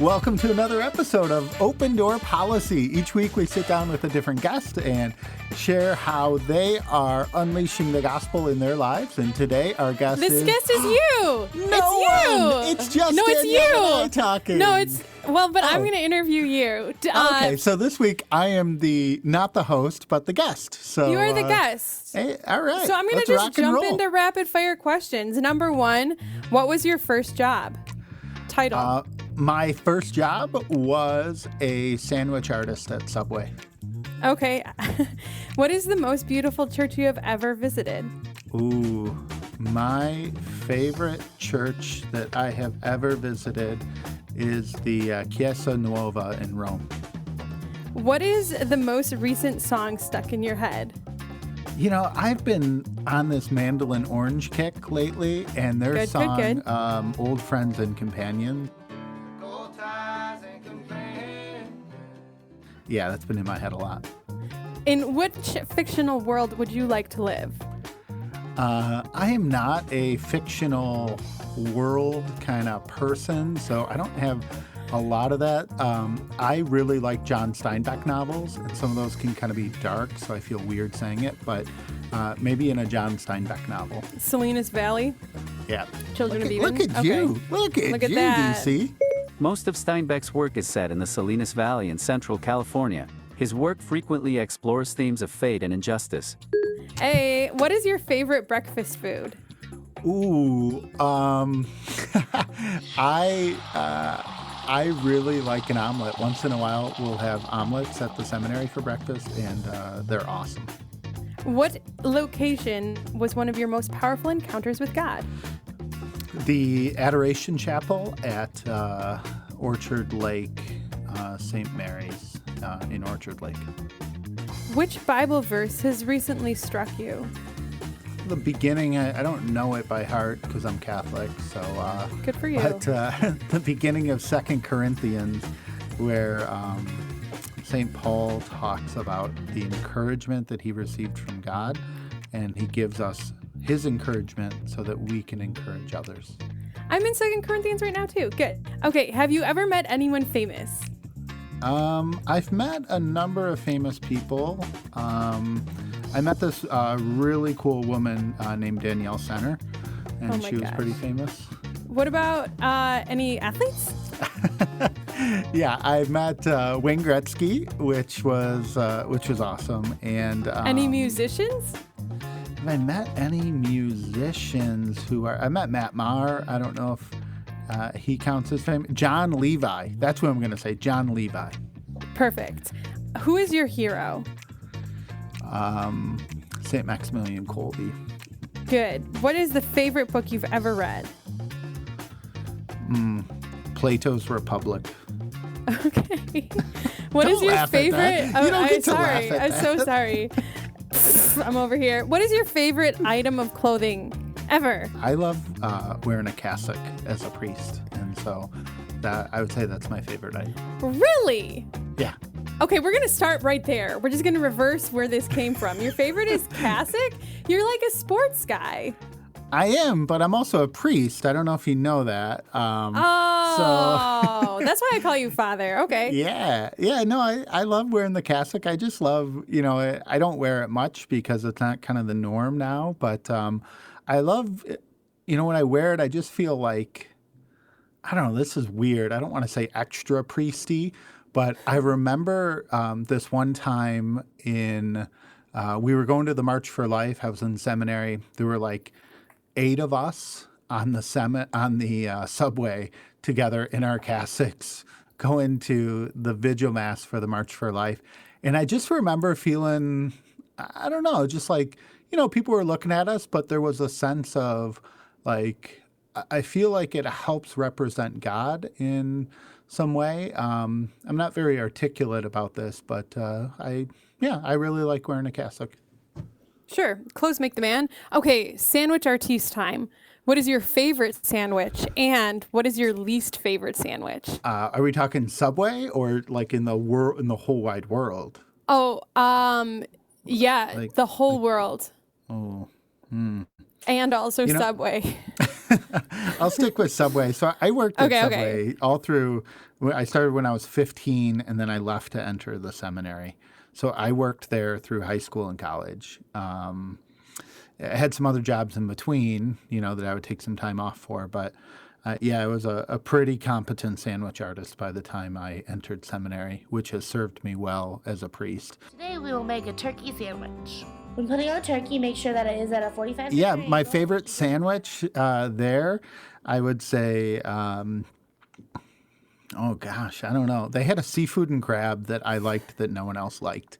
Welcome to another episode of Open Door Policy. Each week we sit down with a different guest and share how they are unleashing the gospel in their lives. And today our guest This guest is you. It's just Danielle and I talking. I'm going to interview you. Okay, so this week I am not the host, but the guest. So you are the guest. Hey, all right. So I'm going to just jump into rapid fire questions. Number one, what was your first job? Title. My first job was a sandwich artist at Subway. Okay. What is the most beautiful church you have ever visited? Ooh, my favorite church that I have ever visited is the Chiesa Nuova in Rome. What is the most recent song stuck in your head? You know, I've been on this Mandolin Orange kick lately, and their song, Old Friends and Companions. Yeah, that's been in my head a lot. In which fictional world would you like to live? I am not a fictional world kind of person, so I don't have a lot of that. I really like John Steinbeck novels, and some of those can kind of be dark, so I feel weird saying it, but maybe in a John Steinbeck novel. Salinas Valley? Yeah. Children of Eden? Look at you. Look at you, that. DC. Most of Steinbeck's work is set in the Salinas Valley in Central California. His work frequently explores themes of fate and injustice. Hey, what is your favorite breakfast food? Ooh, I really like an omelet. Once in a while, we'll have omelets at the seminary for breakfast, and they're awesome. What location was one of your most powerful encounters with God? The Adoration Chapel at Orchard Lake, St. Mary's in Orchard Lake. Which Bible verse has recently struck you? The beginning, I don't know it by heart because I'm Catholic, so... Good for you. But the beginning of 2 Corinthians, where St. Paul talks about the encouragement that he received from God, and he gives us his encouragement so that we can encourage others. I'm in 2 Corinthians right now, too. Good. Okay, have you ever met anyone famous? I've met a number of famous people. I met this really cool woman named Danielle, and she was pretty famous. What about any athletes? Yeah, I met Wayne Gretsky, which was awesome. And any musicians? Have I met any musicians I met Matt Maher. I don't know if he counts as famous. John Levi. That's what I'm going to say. John Levi. Perfect. Who is your hero? St. Maximilian Kolbe. Good. What is the favorite book you've ever read? Plato's Republic. Okay. What is your favorite? You don't get to sorry. laugh at I'm that. so sorry. I'm over here. What is your favorite item of clothing ever? I love wearing a cassock as a priest, and so I would say that's my favorite item. Really? Yeah. Okay, we're going to start right there. We're just going to reverse where this came from. Your favorite is cassock? You're like a sports guy. I am, but I'm also a priest. I don't know if you know that. So that's why I call you father. Okay. Yeah. No, I love wearing the cassock. I just love, I don't wear it much because it's not kind of the norm now. But I love, when I wear it, I just feel like, I don't know, this is weird. I don't want to say extra priesty, but I remember this one time we were going to the March for Life. I was in seminary. There were like 8 of us on the subway together in our cassocks going to the vigil mass for the March for Life. And I just remember feeling, I don't know, just like, people were looking at us, but there was a sense of like, I feel like it helps represent God in some way. I'm not very articulate about this, but I really like wearing a cassock. Sure. Clothes make the man. Okay, sandwich artiste time. What is your favorite sandwich and what is your least favorite sandwich? Are we talking Subway or like in the whole wide world? Oh, yeah, the whole world. Oh. And also Subway. I'll stick with Subway. So I worked at Okay, Subway all through. I started when I was 15, and then I left to enter the seminary. So I worked there through high school and college. I had some other jobs in between, that I would take some time off for. But I was a pretty competent sandwich artist by the time I entered seminary, which has served me well as a priest. Today we will make a turkey sandwich. When putting on turkey, make sure that it is at a 45 Yeah, degree my angle. favorite sandwich there, I would say, oh gosh, I don't know. They had a seafood and crab that I liked that no one else liked.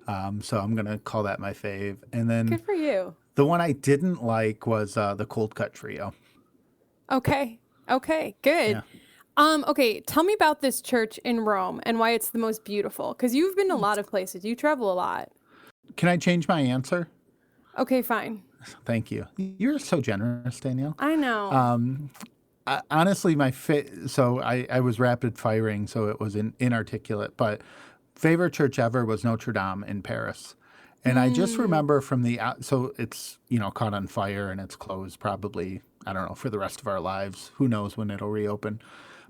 So I'm going to call that my fave. And then Good for you. the one I didn't like was the cold cut trio. Okay, good. Yeah. Okay, tell me about this church in Rome and why it's the most beautiful. Because you've been to a lot of places. You travel a lot. Can I change my answer? Okay, fine. Thank you. You're so generous, Danielle. I know. Honestly, so I was rapid firing, so it was inarticulate, but favorite church ever was Notre Dame in Paris. And I just remember so it's, caught on fire and it's closed probably, I don't know, for the rest of our lives. Who knows when it'll reopen.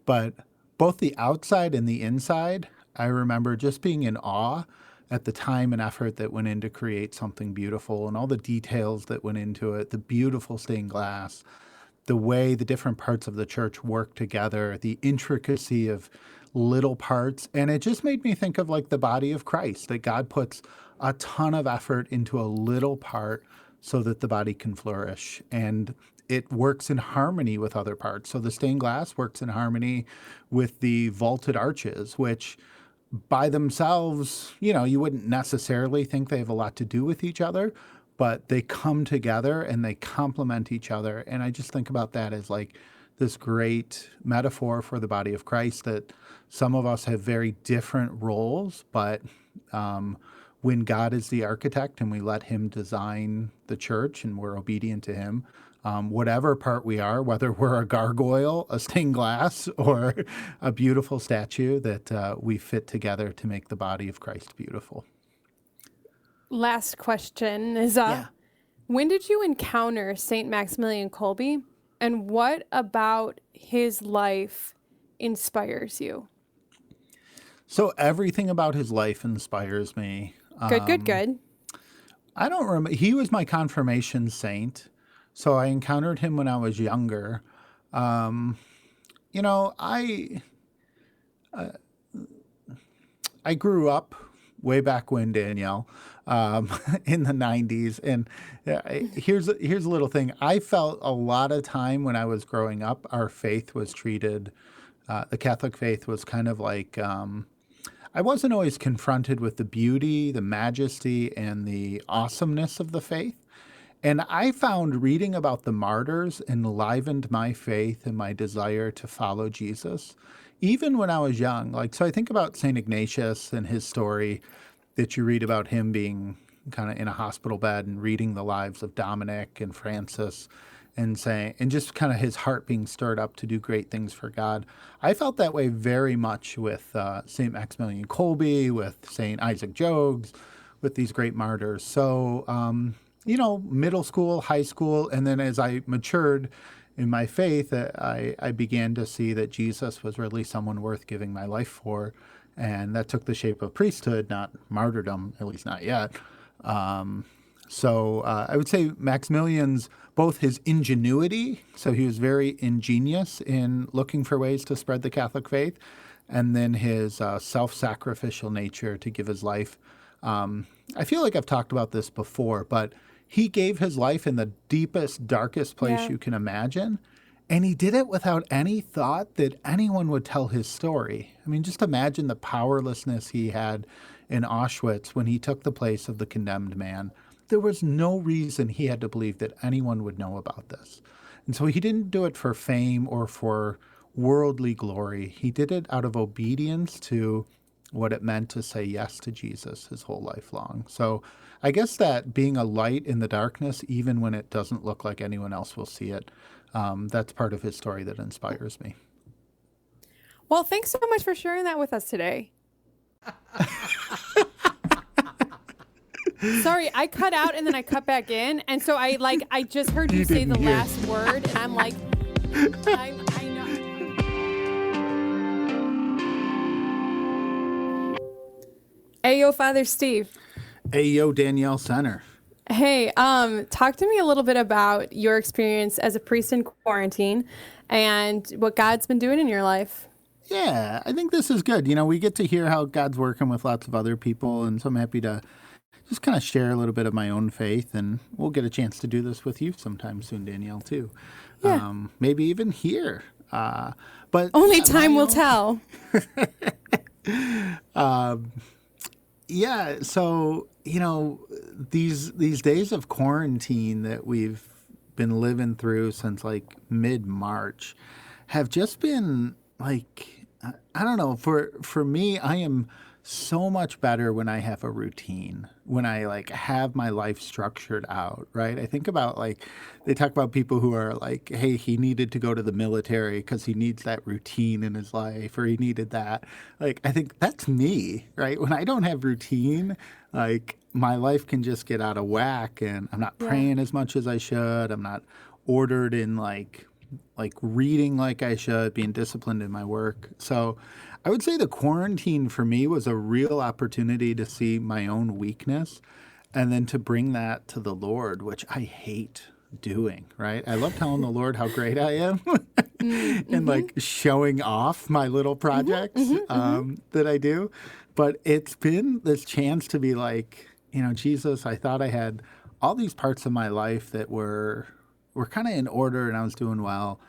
But both the outside and the inside, I remember just being in awe at the time and effort that went in to create something beautiful and all the details that went into it, the beautiful stained glass, the way the different parts of the church work together, the intricacy of little parts. And it just made me think of like the body of Christ, that God puts a ton of effort into a little part so that the body can flourish. And it works in harmony with other parts. So the stained glass works in harmony with the vaulted arches, which by themselves, you wouldn't necessarily think they have a lot to do with each other, but they come together and they complement each other. And I just think about that as like this great metaphor for the body of Christ, that some of us have very different roles, but when God is the architect and we let him design the church and we're obedient to him, whatever part we are, whether we're a gargoyle, a stained glass, or a beautiful statue, that we fit together to make the body of Christ beautiful. Last question is, when did you encounter St. Maximilian Kolbe, and what about his life inspires you? So everything about his life inspires me. Good. I don't remember. He was my confirmation saint. So I encountered him when I was younger. I grew up way back when, Danielle, in the 90s. And here's a little thing. I felt a lot of time when I was growing up, our faith was treated, the Catholic faith was kind of like, I wasn't always confronted with the beauty, the majesty, and the awesomeness of the faith. And I found reading about the martyrs enlivened my faith and my desire to follow Jesus, even when I was young. So I think about St. Ignatius and his story, that you read about him being kind of in a hospital bed and reading the lives of Dominic and Francis and just kind of his heart being stirred up to do great things for God. I felt that way very much with St. Maximilian Kolbe, with St. Isaac Jogues, with these great martyrs. So, middle school, high school, and then as I matured in my faith, I began to see that Jesus was really someone worth giving my life for. And that took the shape of priesthood, not martyrdom, at least not yet. So I would say Maximilian's, both his ingenuity, so he was very ingenious in looking for ways to spread the Catholic faith, and then his self-sacrificial nature to give his life. I feel like I've talked about this before, but he gave his life in the deepest, darkest place you can imagine. And he did it without any thought that anyone would tell his story. I mean, just imagine the powerlessness he had in Auschwitz when he took the place of the condemned man. There was no reason he had to believe that anyone would know about this. And so he didn't do it for fame or for worldly glory. He did it out of obedience to what it meant to say yes to Jesus his whole life long. So I guess that being a light in the darkness, even when it doesn't look like anyone else will see it, that's part of his story that inspires me. Well, thanks so much for sharing that with us today. Sorry, I cut out and then I cut back in. And so I just heard you say the last word and I'm like, I know. Hey, yo, Father Steve. Hey, yo, Danielle Center. Hey, talk to me a little bit about your experience as a priest in quarantine and what God's been doing in your life. Yeah, I think this is good. We get to hear how God's working with lots of other people, and so I'm happy to just kind of share a little bit of my own faith, and we'll get a chance to do this with you sometime soon, Danielle, too. Yeah. Maybe even here. But Only time will tell. Yeah, so these days of quarantine that we've been living through since like mid-March have just been like, I don't know, for me, I am so much better when I have a routine, when I like have my life structured out, right? I think about like, they talk about people who are like, hey, he needed to go to the military because he needs that routine in his life, or he needed that. Like, I think that's me, right? When I don't have routine, like my life can just get out of whack, and I'm not praying as much as I should. I'm not ordered in like reading like I should, being disciplined in my work. So I would say the quarantine for me was a real opportunity to see my own weakness and then to bring that to the Lord, which I hate doing, right? I love telling the Lord how great I am and like showing off my little projects that I do. But it's been this chance to be like, Jesus, I thought I had all these parts of my life that were kind of in order and I was doing well.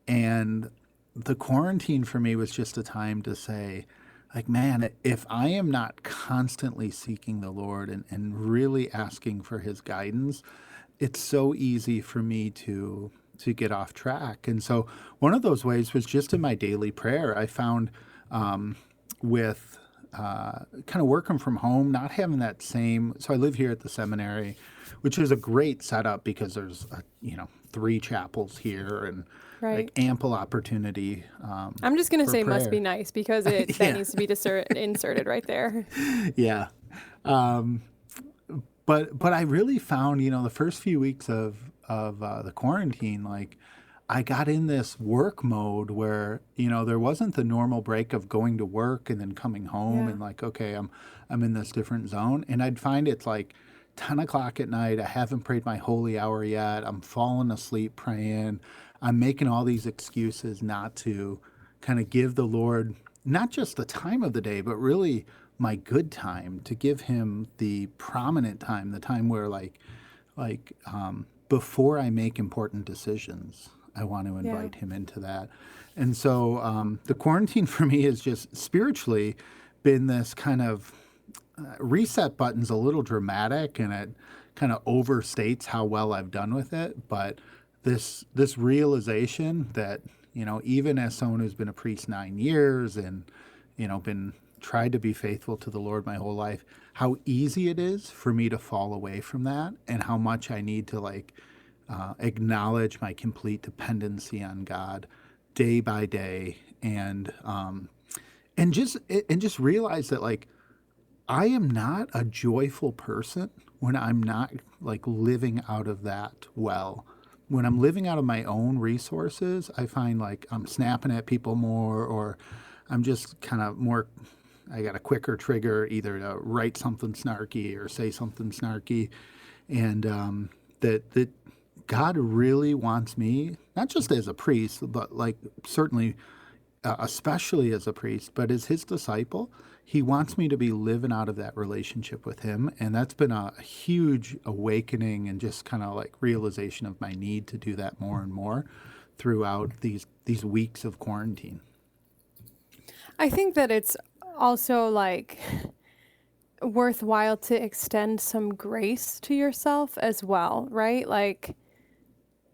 And the quarantine for me was just a time to say, like, man, if I am not constantly seeking the Lord and really asking for his guidance, it's so easy for me to get off track. And so one of those ways was just in my daily prayer. I found with kind of working from home, not having that same. So I live here at the seminary, which is a great setup because there's 3 chapels here and like ample opportunity. I'm just gonna say prayer. must be nice because that needs to be inserted right there. Yeah, but I really found the first few weeks of the quarantine, like I got in this work mode where there wasn't the normal break of going to work and then coming home and like, okay, I'm in this different zone, and I'd find it's like 10 o'clock at night. I haven't prayed my holy hour yet. I'm falling asleep praying. I'm making all these excuses not to kind of give the Lord not just the time of the day, but really my good time, to give him the prominent time, the time where like before I make important decisions, I want to invite him into that. And so the quarantine for me has just spiritually been this kind of reset button's a little dramatic, and it kind of overstates how well I've done with it. But this realization that, even as someone who's been a priest 9 years and, been tried to be faithful to the Lord my whole life, how easy it is for me to fall away from that, and how much I need to like acknowledge my complete dependency on God day by day, and just realize that like I am not a joyful person when I'm not like living out of that well. When I'm living out of my own resources, I find like I'm snapping at people more, or I'm just kind of more, I got a quicker trigger either to write something snarky or say something snarky. And that God really wants me, not just as a priest, but like certainly especially as a priest, but as his disciple, he wants me to be living out of that relationship with him. And that's been a huge awakening and just kind of like realization of my need to do that more and more throughout these weeks of quarantine. I think that it's also like worthwhile to extend some grace to yourself as well, right? Like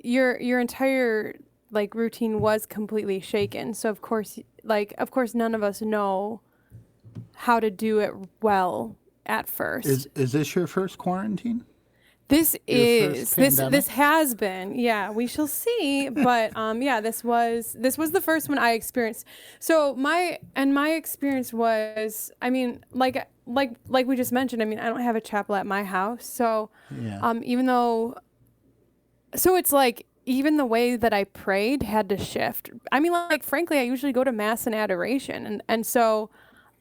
your entire like routine was completely shaken. So of course none of us know how to do it well at first. Is this your first quarantine? This has been. Yeah, we shall see. But this was the first one I experienced. So my experience was, I mean, like we just mentioned, I mean, I don't have a chapel at my house. So even though, so it's like even the way that I prayed had to shift. I mean, like, frankly, I usually go to mass in adoration. And so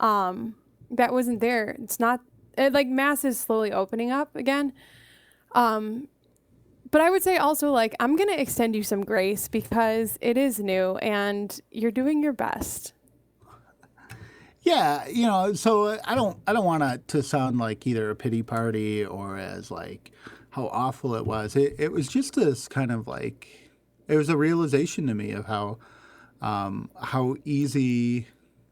that wasn't there. It's not, like, mass is slowly opening up again. But I would say also, like, I'm going to extend you some grace because it is new and you're doing your best. Yeah, so I don't want it to sound like either a pity party or as like how awful it was. It was just this kind of like, it was a realization to me of how easy,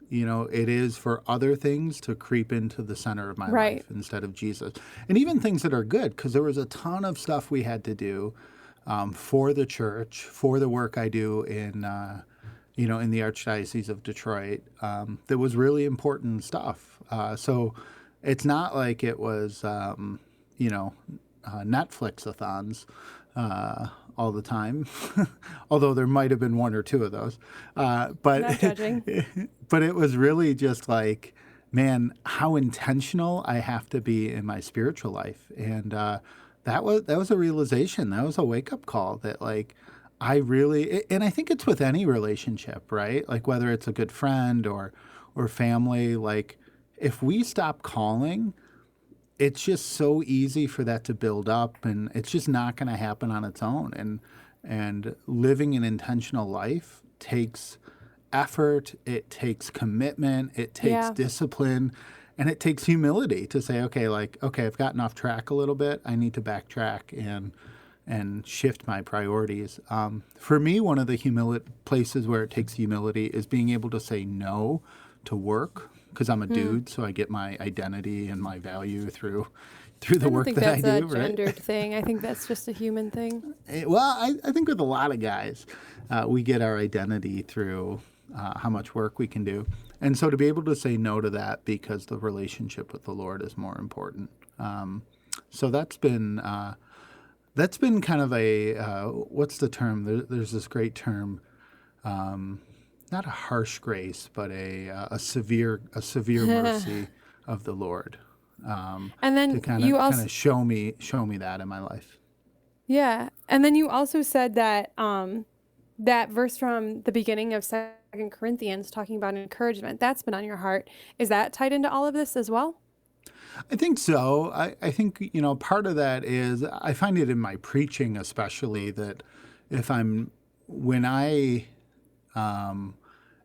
it is for other things to creep into the center of my Right. life instead of Jesus. And even things that are good, because there was a ton of stuff we had to do for the church, for the work I do in the Archdiocese of Detroit, that was really important stuff. So it's not like it was, Netflix-a-thons all the time, although there might have been one or two of those. But Not judging. but it was really just like, man, how intentional I have to be in my spiritual life. And that was a realization. That was a wake-up call that, like, I really, and I think it's with any relationship, right? Like whether it's a good friend or family, like if we stop calling, it's just so easy for that to build up, and it's just not going to happen on its own. And living an intentional life takes effort, it takes commitment, it takes Yeah. discipline, and it takes humility to say, okay, I've gotten off track a little bit. I need to backtrack and shift my priorities. For me, one of the places where it takes humility is being able to say no to work, because I'm a dude, so I get my identity and my value through the work that I do. I don't think that's a Right? gendered thing. I think that's just a human thing. Well, I think with a lot of guys, we get our identity through how much work we can do. And so to be able to say no to that because the relationship with the Lord is more important. So that's been kind of a, what's the term? There's this great term, not a harsh grace, but a severe mercy of the Lord. And To then kind you of also, show me that in my life. yeah. And then you also said that that verse from the beginning of 2 Corinthians talking about encouragement, that's been on your heart. Is that tied into all of this as well? I think so. I think, part of that is I find it in my preaching, especially, that when I am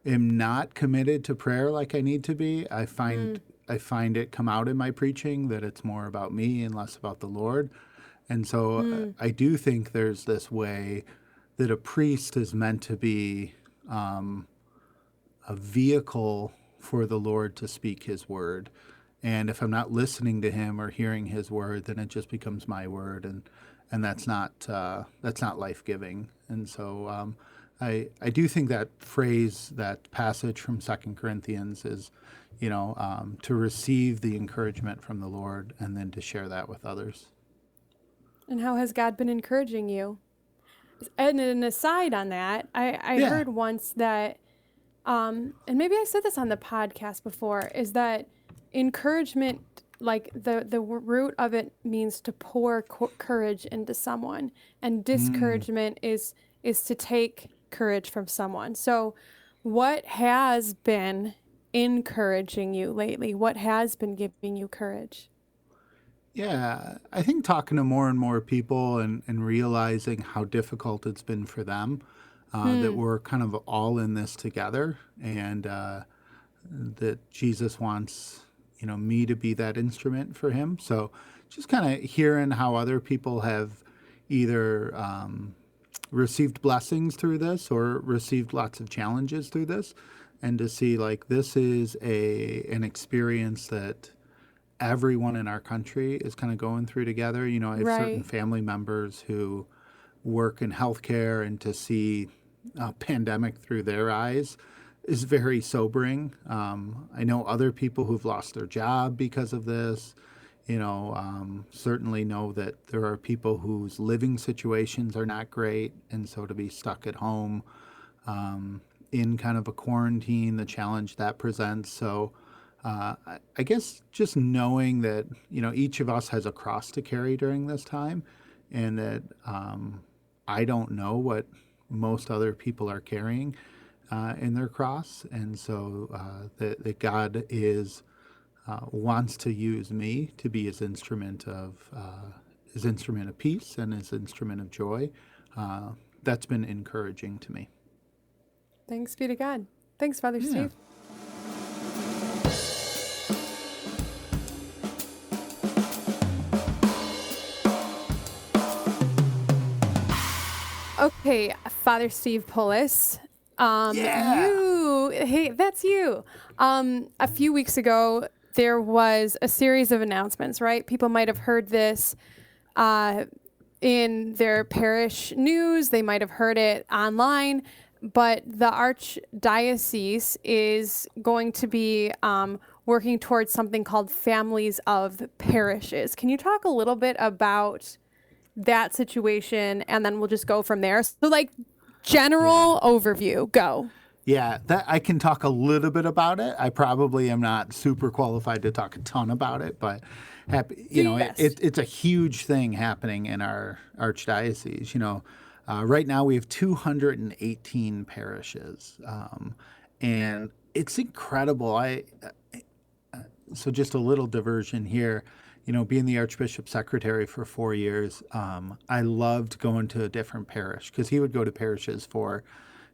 not committed to prayer like I need to be, I find it come out in my preaching that it's more about me and less about the Lord. And so I do think there's this way that a priest is meant to be a vehicle for the Lord to speak his word. And if I'm not listening to him or hearing his word, then it just becomes my word, and that's not life-giving. And so I do think that phrase, that passage from 2 Corinthians is, to receive the encouragement from the Lord and then to share that with others. And how has God been encouraging you? And an aside on that, I Yeah. heard once that, and maybe I said this on the podcast before, is that encouragement, like the root of it means to pour courage into someone, and discouragement is to take courage from someone. So what has been encouraging you lately? What has been giving you courage? Yeah, I think talking to more and more people and realizing how difficult it's been for them, that we're kind of all in this together, and that Jesus wants, me to be that instrument for him. So just kind of hearing how other people have either received blessings through this or received lots of challenges through this, and to see like this is an experience that everyone in our country is kind of going through together. I have certain Right. family members who work in healthcare, and to see a pandemic through their eyes is very sobering. I know other people who've lost their job because of this. Certainly know that there are people whose living situations are not great, and so to be stuck at home in kind of a quarantine, the challenge that presents. So I guess just knowing that, each of us has a cross to carry during this time, and that I don't know what most other people are carrying in their cross, and so that God is wants to use me to be his instrument of peace and his instrument of joy. That's been encouraging to me. Thanks be to God. Thanks, Father Yeah. Steve. Okay, Father Steve Pullis. Hey, that's you. A few weeks ago, there was a series of announcements, right? People might have heard this in their parish news. They might have heard it online. But the Archdiocese is going to be working towards something called Families of Parishes. Can you talk a little bit about that situation, and then we'll just go from there? So, like, general overview, go. Yeah, that I can talk a little bit about it. I probably am not super qualified to talk a ton about it, but it's a huge thing happening in our archdiocese. Right now we have 218 parishes, and it's incredible. So just a little diversion here. Being the Archbishop's secretary for 4 years, I loved going to a different parish because he would go to parishes for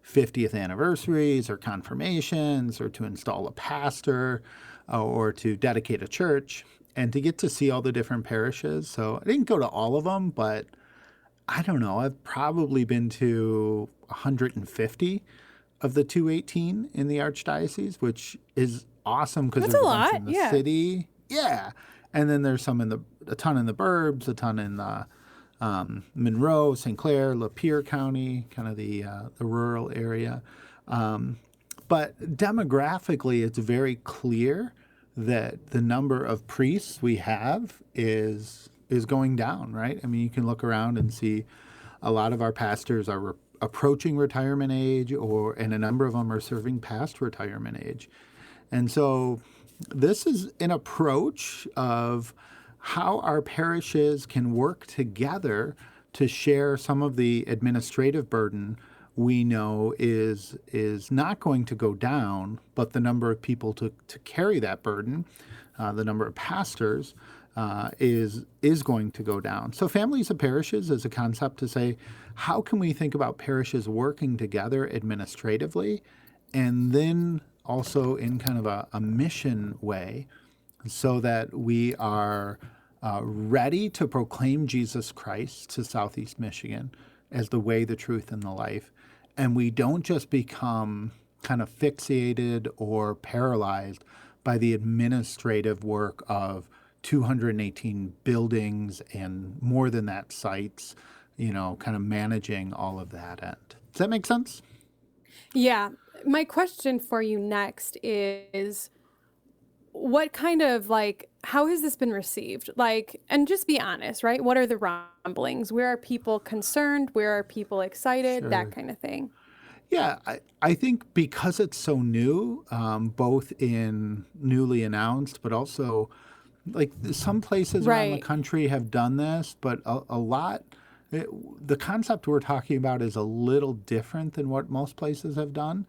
50th anniversaries or confirmations or to install a pastor or to dedicate a church and to get to see all the different parishes. So I didn't go to all of them, but I don't know. I've probably been to 150 of the 218 in the Archdiocese, which is awesome because That's there's a a bunch lot, in the yeah. city. Yeah. And then there's a ton in the burbs, a ton in the Monroe, St. Clair, Lapeer County, kind of the rural area. But demographically, it's very clear that the number of priests we have is going down, right? I mean, you can look around and see a lot of our pastors are approaching retirement age, and a number of them are serving past retirement age. And so this is an approach of how our parishes can work together to share some of the administrative burden we know is not going to go down, but the number of people to carry that burden, the number of pastors, is going to go down. So Families of Parishes is a concept to say, how can we think about parishes working together administratively and then also in kind of a mission way so that we are ready to proclaim Jesus Christ to Southeast Michigan as the way, the truth, and the life. And we don't just become kind of fixated or paralyzed by the administrative work of 218 buildings and more than that sites, kind of managing all of that end. Does that make sense? Yeah. My question for you next is, what kind of, how has this been received? And just be honest, right? What are the rumblings? Where are people concerned? Where are people excited? Sure. That kind of thing. Yeah, I think because it's so new, both in newly announced, but also some places around the Right. country have done this, but a lot, the concept we're talking about is a little different than what most places have done.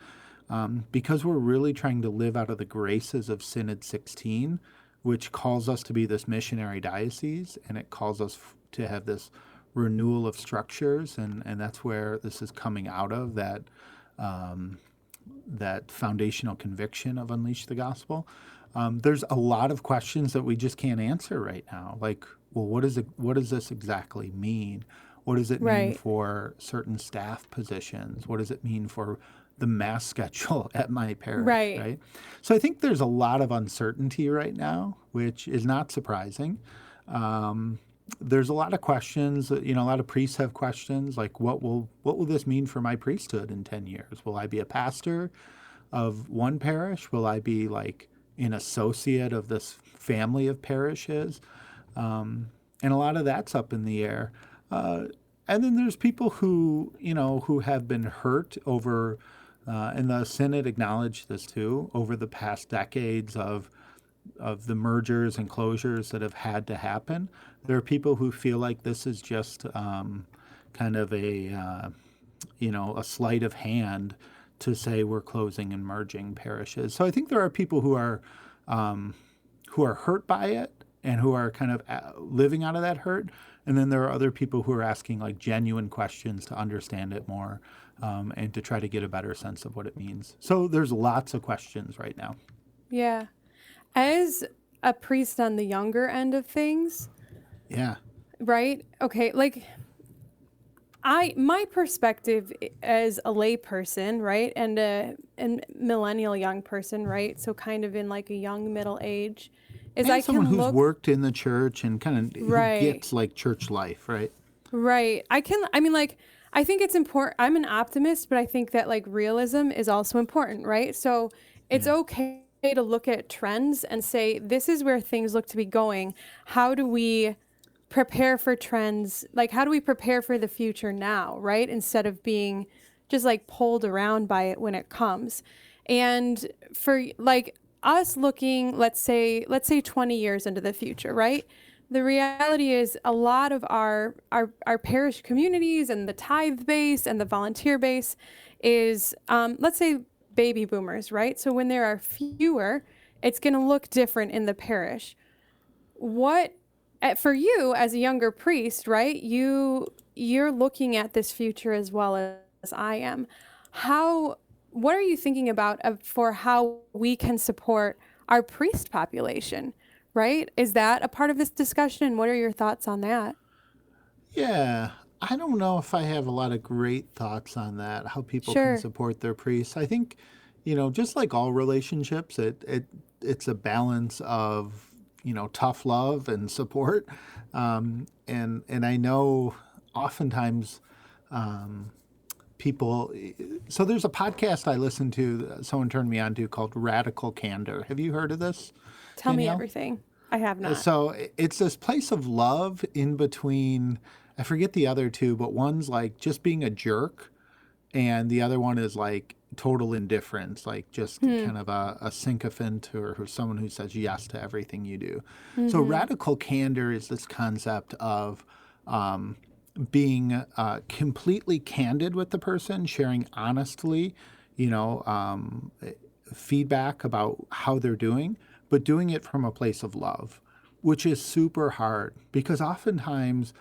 Because we're really trying to live out of the graces of Synod 16, which calls us to be this missionary diocese, and it calls us to have this renewal of structures, and that's where this is coming out of, that foundational conviction of Unleash the Gospel. There's a lot of questions that we just can't answer right now. What does this exactly mean? What does it mean Right. for certain staff positions? What does it mean for the mass schedule at my parish, right? So I think there's a lot of uncertainty right now, which is not surprising. There's a lot of questions. A lot of priests have questions like, what will this mean for my priesthood in 10 years? Will I be a pastor of one parish? Will I be an associate of this family of parishes? And a lot of that's up in the air. And then there's people who have been hurt over, and the Synod acknowledged this too, over the past decades of the mergers and closures that have had to happen. There are people who feel like this is just kind kind of a sleight of hand to say we're closing and merging parishes. So I think there are people who are hurt by it and who are kind of living out of that hurt. And then there are other people who are asking like genuine questions to understand it more and to try to get a better sense of what it means. So there's lots of questions right now. Yeah. As a priest on the younger end of things. Yeah. Right? Okay. Like, my perspective as a lay person, right, and a millennial young person, right, so kind of in like a young middle age, is And I someone can who's look worked in the church and kind of who gets like church life, right? Right. I think it's important. I'm an optimist, but I think that like realism is also important, right? So it's okay to look at trends and say, this is where things look to be going. How do we prepare for trends? Like, how do we prepare for the future now, right? Instead of being just like pulled around by it when it comes. And for like us looking, let's say 20 years into the future, right? The reality is a lot of our parish communities and the tithe base and the volunteer base is, let's say, baby boomers, right? So when there are fewer, it's going to look different in the parish. For you as a younger priest, right? You're looking at this future as well as I am. What are you thinking about for how we can support our priest population, right? Is that a part of this discussion? What are your thoughts on that? Yeah, I don't know if I have a lot of great thoughts on that, how people Sure. can support their priests. I think, just like all relationships, it's a balance of, tough love and support. And I know oftentimes people, so there's a podcast I listen to, someone turned me on to called Radical Candor. Have you heard of this? Tell me Danielle? everything. I have not. So it's this place of love in between, I forget the other two, but one's like just being a jerk, and the other one is like total indifference, like just kind of a sycophant or someone who says yes to everything you do. So radical candor is this concept of being completely candid with the person, sharing honestly, feedback about how they're doing, but doing it from a place of love, which is super hard because oftentimes,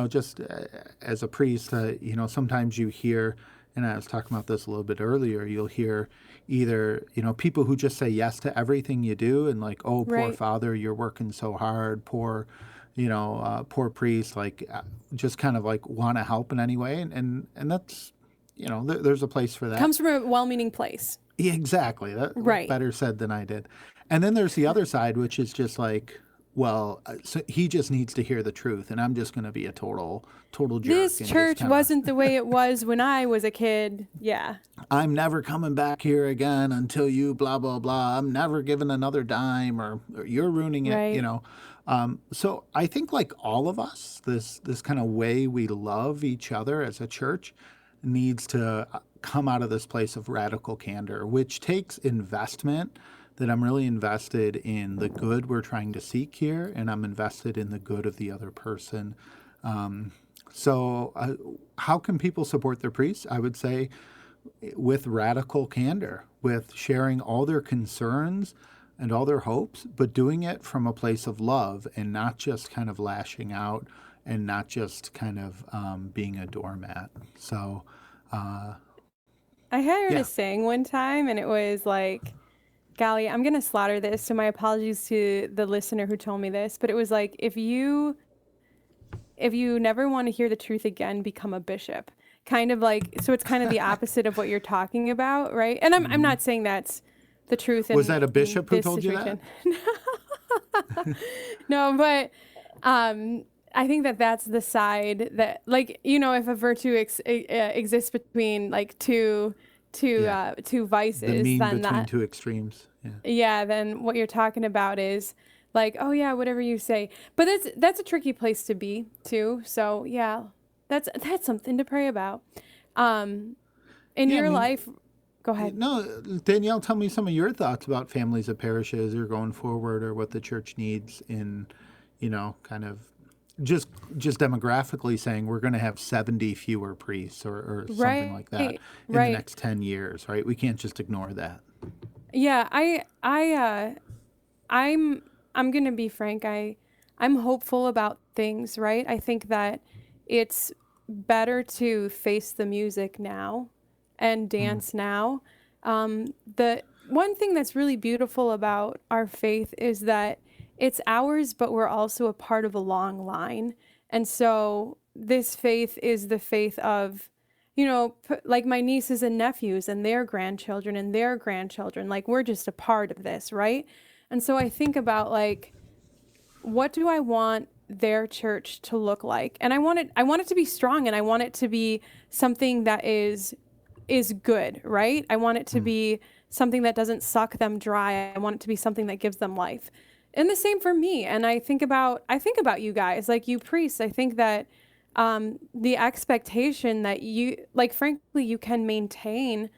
just as a priest, sometimes you hear, and I was talking about this a little bit earlier, you'll hear either, people who just say yes to everything you do and like, oh, poor Right. father, you're working so hard, poor priest, like just kind of like want to help in any way. And that's, there's a place for that. Comes from a well-meaning place. Yeah, exactly. That Right. better said than I did. And then there's the other side, which is just like, well, so he just needs to hear the truth, and I'm just going to be a total jerk. This and church just kinda, wasn't the way it was when I was a kid. Yeah. I'm never coming back here again until you blah, blah, blah. I'm never giving another dime or you're ruining it, Right. So I think like all of us, this kind of way we love each other as a church needs to come out of this place of radical candor, which takes investment, that I'm really invested in the good we're trying to seek here, and I'm invested in the good of the other person. So how can people support their priests? I would say with radical candor, with sharing all their concerns and all their hopes, but doing it from a place of love and not just kind of lashing out and not just kind of being a doormat. So, I heard yeah. a saying one time, and it was like, golly, I'm going to slaughter this, so my apologies to the listener who told me this, but it was like, if you never want to hear the truth again, become a bishop. Kind of like, so it's kind of the opposite of what you're talking about, right? And I'm not saying that's the truth. Was that a bishop who told you that? No, but I think that's the side that, like, if a virtue exists between like two vices, The mean then between two extremes. yeah, then what you're talking about is like, oh yeah, whatever you say. But that's a tricky place to be too. So yeah, that's something to pray about. In your life, go ahead. No, Danielle, tell me some of your thoughts about families of parishes or going forward or what the church needs in, kind of just demographically saying we're going to have 70 fewer priests or something like that in the Right. next 10 years, right? We can't just ignore that. Yeah, I'm gonna be frank. I'm hopeful about things, right? I think that it's better to face the music now and dance now. The one thing that's really beautiful about our faith is that it's ours, but we're also a part of a long line. And so this faith is the faith of, like my nieces and nephews and their grandchildren and their grandchildren. Like we're just a part of this, right? And so I think about like, what do I want their church to look like? And I want it to be strong, and I want it to be something that is good, right? I want it to be something that doesn't suck them dry. I want it to be something that gives them life. And the same for me. And I think about you guys, like you priests. I think that the expectation that you, like, frankly, you can maintain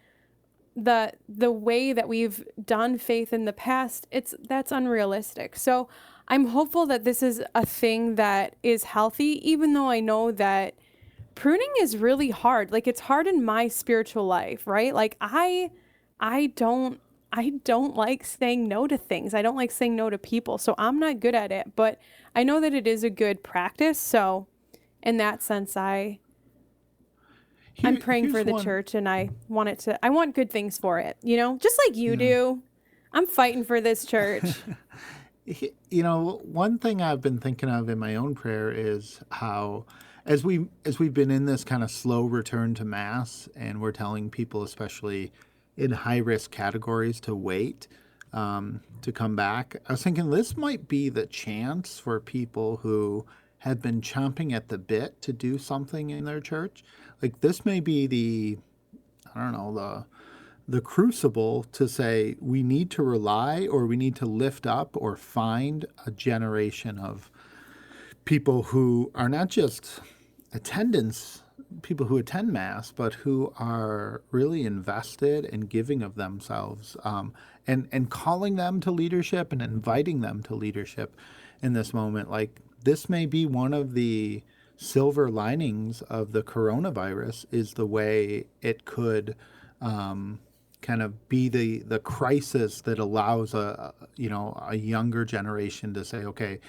the way that we've done faith in the past, that's unrealistic. So I'm hopeful that this is a thing that is healthy, even though I know that pruning is really hard. Like it's hard in my spiritual life, right? Like I don't like saying no to things. I don't like saying no to people. So I'm not good at it, but I know that it is a good practice. So in that sense, I'm praying for the church, and I want good things for it, just like you do. I'm fighting for this church. One thing I've been thinking of in my own prayer is how, as we've been in this kind of slow return to Mass, and we're telling people, especially in high-risk categories, to wait to come back, I was thinking this might be the chance for people who have been chomping at the bit to do something in their church. Like this may be the crucible to say we need to rely, or we need to lift up or find a generation of people who are not just people who attend Mass, but who are really invested and giving of themselves, and calling them to leadership and inviting them to leadership in this moment. Like this may be one of the silver linings of the coronavirus, is the way it could kind of be the crisis that allows a younger generation to say, okay,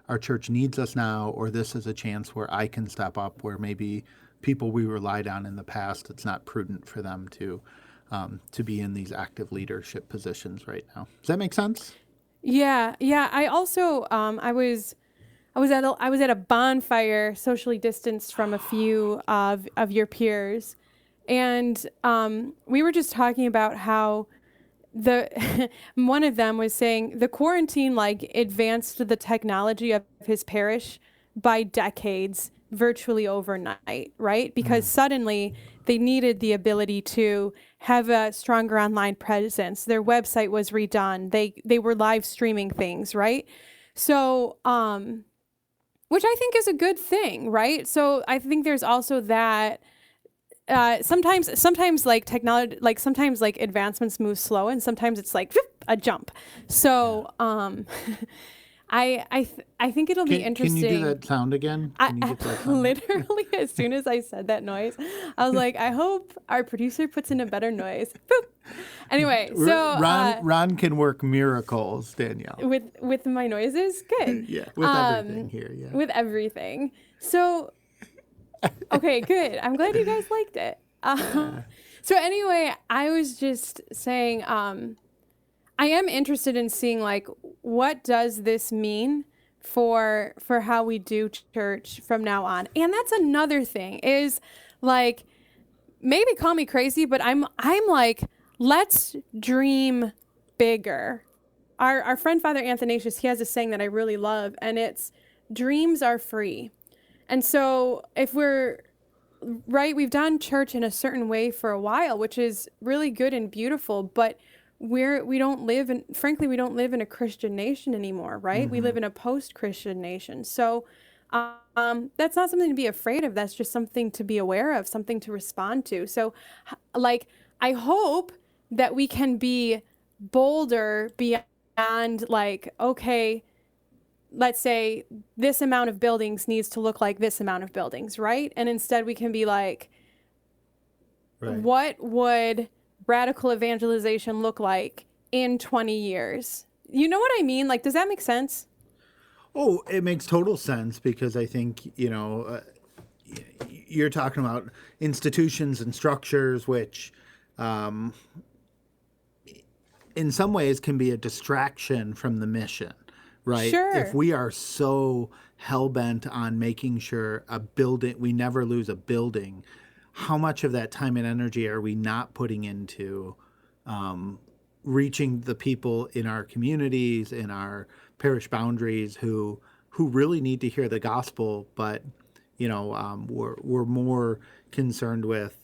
our church needs us now, or this is a chance where I can step up, where maybe people we relied on in the past, it's not prudent for them to be in these active leadership positions right now. Does that make sense? Yeah. I also I was at a bonfire, socially distanced from a few of your peers, and we were just talking about how one of them was saying the quarantine like advanced the technology of his parish by decades, virtually overnight, right? Because suddenly they needed the ability to have a stronger online presence. Their website was redone. They were live streaming things, right? So, which I think is a good thing, right? So I think there's also that. Sometimes like technology, like sometimes like advancements move slow, and sometimes it's like a jump. So I think it'll be interesting. Can you do that sound again? Can you get that sound? Literally, as soon as I said that noise, I was like, I hope our producer puts in a better noise. Boop. Anyway, so Ron can work miracles, Danielle. With my noises, good. Yeah, with everything here. Yeah, with everything. So. Okay, good. I'm glad you guys liked it. So anyway, I was just saying, I am interested in seeing like, what does this mean for how we do church from now on? And that's another thing is like, maybe call me crazy, but I'm like, let's dream bigger. Our friend Father Athanasius, he has a saying that I really love, and it's dreams are free. And so if we've done church in a certain way for a while, which is really good and beautiful, but we don't live in a Christian nation anymore, right? Mm-hmm. We live in a post-Christian nation. So that's not something to be afraid of. That's just something to be aware of, something to respond to. So like, I hope that we can be bolder beyond like, okay, let's say this amount of buildings needs to look like this amount of buildings, right? And instead we can be like, Right. what would radical evangelization look like in 20 years? You know what I mean? Like, does that make sense? Oh, it makes total sense because I think, you're talking about institutions and structures which in some ways can be a distraction from the mission, right? Sure. If we are so hell-bent on making sure we never lose a building, how much of that time and energy are we not putting into reaching the people in our communities, in our parish boundaries who really need to hear the gospel, but we're more concerned with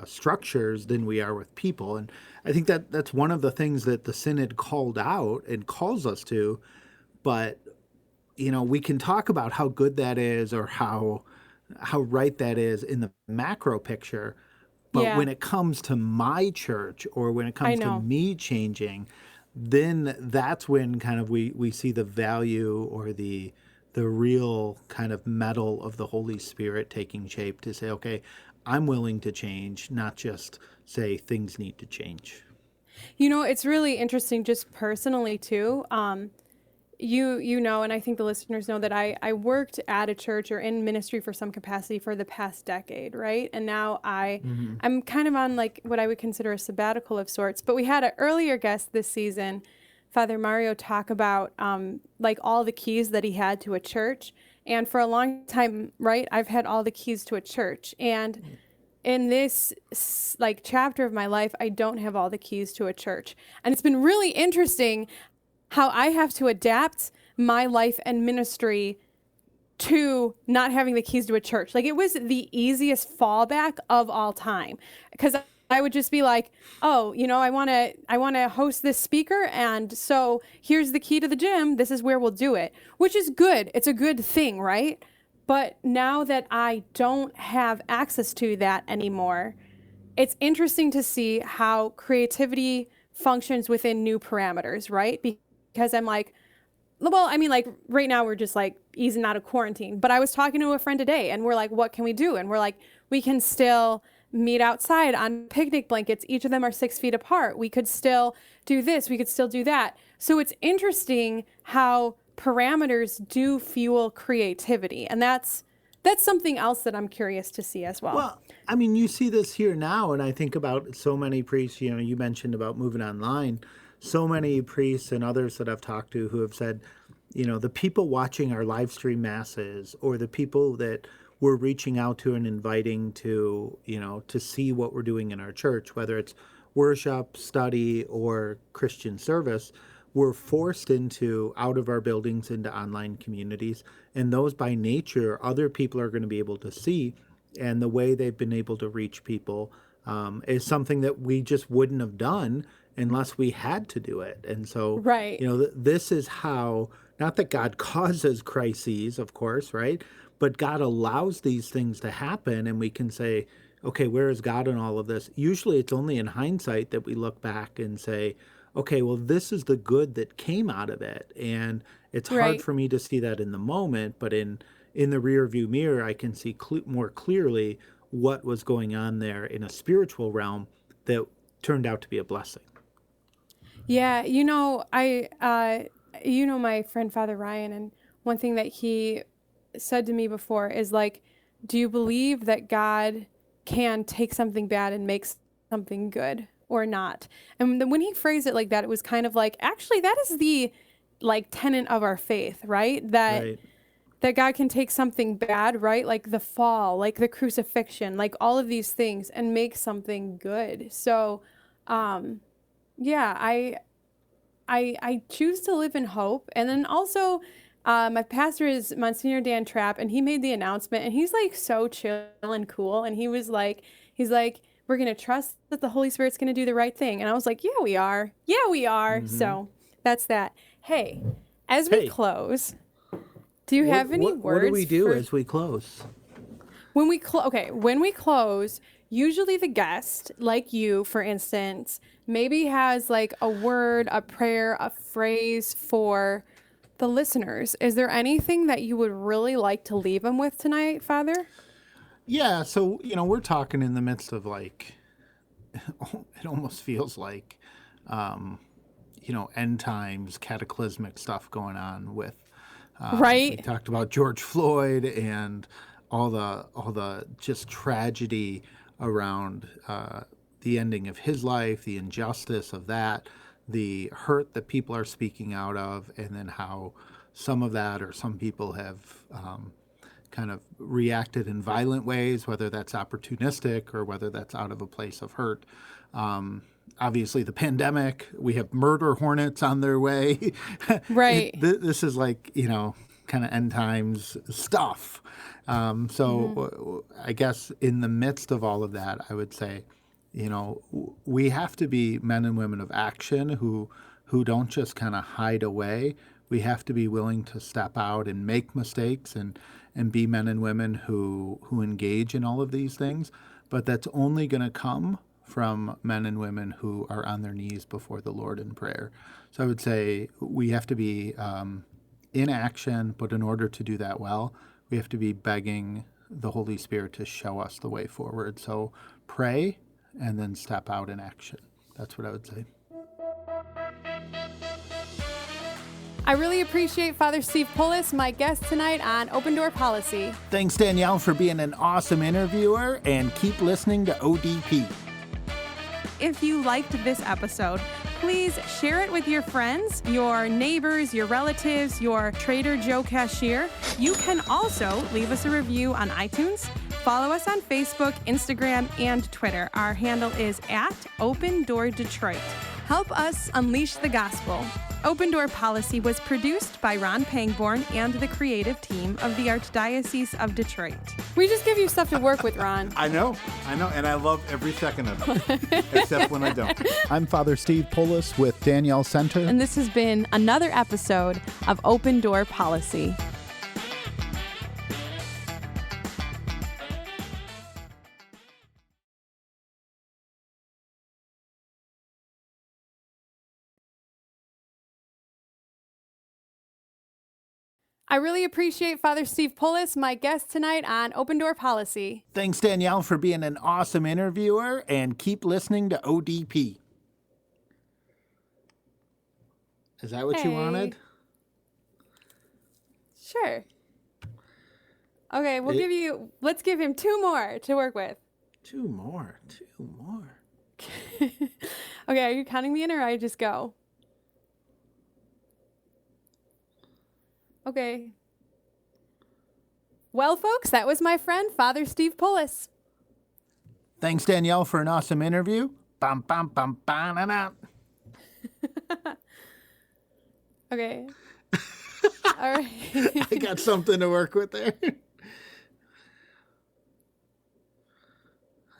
structures than we are with people. And I think that's one of the things that the Synod called out and calls us to. But we can talk about how good that is or how right that is in the macro picture. But when it comes to my church or when it comes to me changing, then that's when kind of we see the value or the real kind of metal of the Holy Spirit taking shape to say, okay, I'm willing to change, not just say things need to change. It's really interesting just personally too. You know, and I think the listeners know that I worked at a church or in ministry for some capacity for the past decade, right? And now I'm kind of on like what I would consider a sabbatical of sorts. But we had an earlier guest this season, Father Mario, talk about like all the keys that he had to a church. And for a long time, right, I've had all the keys to a church. And in this like chapter of my life, I don't have all the keys to a church. And it's been really interesting how I have to adapt my life and ministry to not having the keys to a church. Like, it was the easiest fallback of all time, because I would just be like, oh, I want to host this speaker, and so here's the key to the gym. This is where we'll do it, which is good. It's a good thing, right? But now that I don't have access to that anymore, it's interesting to see how creativity functions within new parameters, right? Because I'm like, well, I mean, like right now we're just like easing out of quarantine. But I was talking to a friend today and we're like, what can we do? And we're like, we can still meet outside on picnic blankets. Each of them are 6 feet apart. We could still do this. We could still do that. So it's interesting how parameters do fuel creativity. And that's something else that I'm curious to see as well. Well, I mean, you see this here now, and I think about so many priests, you mentioned about moving online. So many priests and others that I've talked to who have said, the people watching our live stream masses or the people that we're reaching out to and inviting to, to see what we're doing in our church, whether it's worship, study, or Christian service, we're forced out of our buildings into online communities. And those by nature, other people are going to be able to see. And the way they've been able to reach people is something that we just wouldn't have done unless we had to do it. And so, right. This is how, not that God causes crises, of course, right? But God allows these things to happen, and we can say, okay, where is God in all of this? Usually it's only in hindsight that we look back and say, okay, well, this is the good that came out of it. And it's hard for me to see that in the moment, but in the rear view mirror, I can see more clearly what was going on there in a spiritual realm that turned out to be a blessing. Yeah, my friend Father Ryan, and one thing that he said to me before is like, do you believe that God can take something bad and make something good or not? And when he phrased it like that, it was kind of like, actually, that is the like tenet of our faith, right? That God can take something bad, right? Like the fall, like the crucifixion, like all of these things, and make something good. So, yeah, I choose to live in hope. And then also, my pastor is Monsignor Dan Trapp, and he made the announcement, and he's like so chill and cool. And he's like, we're going to trust that the Holy Spirit's going to do the right thing. And I was like, yeah, we are. Yeah, we are. Mm-hmm. So that's that. Hey, as we close, do you have any words? What do we do as we close? When we close, usually the guest, like you, for instance, maybe has like a word, a prayer, a phrase for the listeners, is there anything that you would really like to leave them with tonight, Father? Yeah, so, we're talking in the midst of like, it almost feels like, end times, cataclysmic stuff going on with, Right. We talked about George Floyd and all the just tragedy around the ending of his life, the injustice of that, the hurt that people are speaking out of, and then how some of that or some people have kind of reacted in violent ways, whether that's opportunistic or whether that's out of a place of hurt. Obviously, the pandemic, we have murder hornets on their way. Right. This is like, kind of end times stuff. I guess in the midst of all of that, I would say, we have to be men and women of action who don't just kind of hide away. We have to be willing to step out and make mistakes and be men and women who engage in all of these things. But that's only going to come from men and women who are on their knees before the Lord in prayer. So I would say we have to be in action, but in order to do that well, we have to be begging the Holy Spirit to show us the way forward. So pray and then step out in action. That's what I would say. I really appreciate Father Steve Pullis, my guest tonight on Open Door Policy. Thanks, Danielle, for being an awesome interviewer, and keep listening to ODP. If you liked this episode, please share it with your friends, your neighbors, your relatives, your Trader Joe cashier. You can also leave us a review on iTunes. Follow us on Facebook, Instagram, and Twitter. Our handle is @OpenDoorDetroit. Help us unleash the gospel. Open Door Policy was produced by Ron Pangborn and the creative team of the Archdiocese of Detroit. We just give you stuff to work with, Ron. I know, and I love every second of it, except when I don't. I'm Father Steve Pullis with Danielle Center. And this has been another episode of Open Door Policy. I really appreciate Father Steve Pullis, my guest tonight on Open Door Policy. Thanks, Danielle, for being an awesome interviewer, and keep listening to ODP. Is that what you wanted? Sure. Okay, let's give him two more to work with. Two more. Okay, are you counting me in or I just go? Okay. Well, folks, that was my friend, Father Steve Pullis. Thanks, Danielle, for an awesome interview. Bum, bum, bum, bum, and out. Okay. All right. I got something to work with there.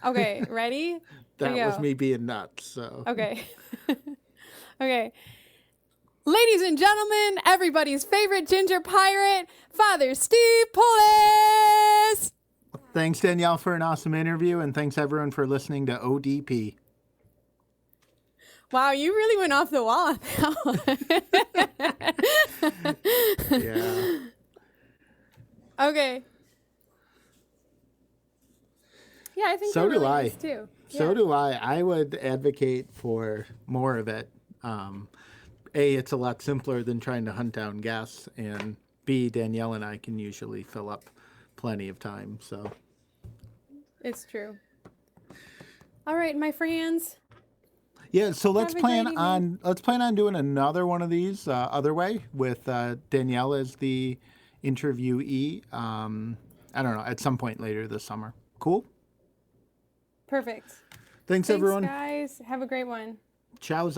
Okay, ready? That was me being nuts, so. Okay. Okay. Ladies and gentlemen, everybody's favorite ginger pirate, Father Steve Pullis! Thanks, Danielle, for an awesome interview, and thanks, everyone, for listening to ODP. Wow, you really went off the wall on that one. Yeah. Okay. Yeah, I think So they're do really I. nice too. So do I. I would advocate for more of it. A, it's a lot simpler than trying to hunt down guests, and B, Danielle and I can usually fill up plenty of time. So It's true. All right, my friends. yeah, so let's Have a plan great on doing another one of these other way with Danielle as the interviewee. I don't know, at some point later this summer. Cool. Perfect. Thanks everyone. Thanks, guys. Have a great one. Ciao.